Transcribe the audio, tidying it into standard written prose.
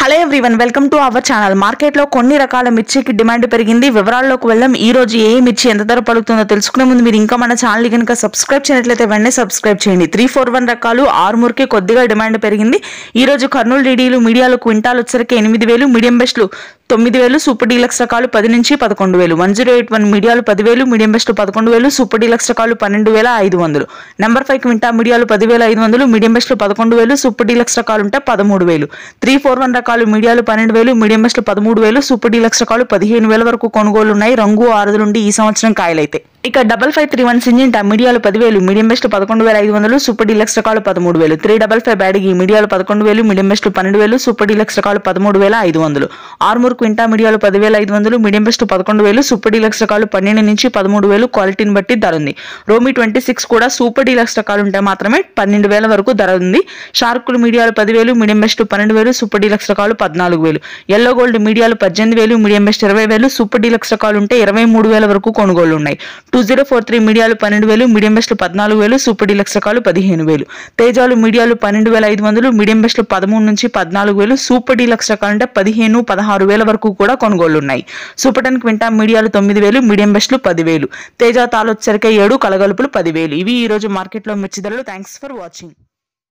Hello everyone, welcome to our channel. మార్కెట్లో కొన్ని రకాల మిర్చికి డిమాండ్ పెరిగింది. వివరాల్లోకి వెళ్దాం. ఈ రోజు ఏ మిర్చి ఎంత ధర పలుకుతుందో తెలుసుకునే ముందు మీరు ఇంకా మన ఛానల్ కనుక సబ్స్క్రైబ్ చేయనట్లయితే వెంటనే సబ్స్క్రైబ్ చేయండి. 341 రకాలు ఆర్మూర్కి కొద్దిగా డిమాండ్ పెరిగింది. ఈ రోజు కర్నూలు డీడీలు మీడియాలు క్వింటాల్ వచ్చరికి 8,000, మీడియం బెస్ట్లు 9,000, సూపర్ డీలక్స్ రకాలు 10 నుంచి 11,000, 1081 మీడియాలు 10,000, మీడియం బెస్ట్లు 11,000, సూపర్ డీలక్స్ రకాలు 12,500, నెంబర్ 5 క్వింటా మీడియాలు 10,500, మీడియం బెస్ట్లు 11,000, సూపర్ డీలక్స్ రకాలు ఉంటే 13,000, 341 రకాలు మీడియాలు 12,000, మీడియం బెస్ట్లు 13,000, సూపర్ డీలక్స్ రకాలు 15,000 వరకు కొనుగోలు ఉన్నాయి. రంగు ఆరుదలుండి ఈ సంవత్సరం కాయలైతే. ఇక 5531 సింజింటా మీడియాలు 10,000, మీడియం బెస్ట్లు 11,500, సూపర్ డీలక్స్ రకాలు 13,000, 355 బ్యాడగి మీడియాలు 11,000, మీడియం బెస్ట్లు 12,000, సూపర్ డీలక్స్ రకాలు 13,500, ఆర్మూర్ క్వింటా మీడియాలు 10,500, మీడియం బెస్ట్లు 11,000, సూపర్ డీలక్స్ రకాలు 12 నుంచి 13,000, క్వాలిటీని బట్టి ధర ఉంది. రోమి 26 కూడా సూపర్ డీలక్స్ రకాలు ఉంటే మాత్రమే 12,000 వరకు ధర ఉంది. షార్కులు మీడియాలు 10,000, మీడియం బెస్ట్లు 12,000, సూపర్ డీలక్స్ రకాలు 14,000, ఎల్లో గోల్డ్ మీడియాలు 18,000, మీడియం బెస్ట్ 20,000, సూపర్ డీలక్స్ రకాలు ఉంటే 23,000 వరకు కొనుగోలు ఉన్నాయి. 2043 మీడియాలు 12,000, మీడియం బెస్ట్లు 14,000, సూపర్ డీలక్స్ రకాలు 15,000, తేజాలు మీడియాలు 12,500, మీడియం బెస్ట్లు 13 నుంచి 14,000, సూపర్ డీలక్స్ రకాలు అంటే 15,000, 16,000 వరకు కూడా కొనుగోలు ఉన్నాయి. సూపర్ 10 క్వింటా మీడియాలు 9,000, మీడియం బెస్ట్లు 10,000, తేజా తాలొచ్చరికే 7, కలగలుపులు 10,000. ఇవి ఈ రోజు మార్కెట్లో మిర్చి ధరలు. Thanks for watching.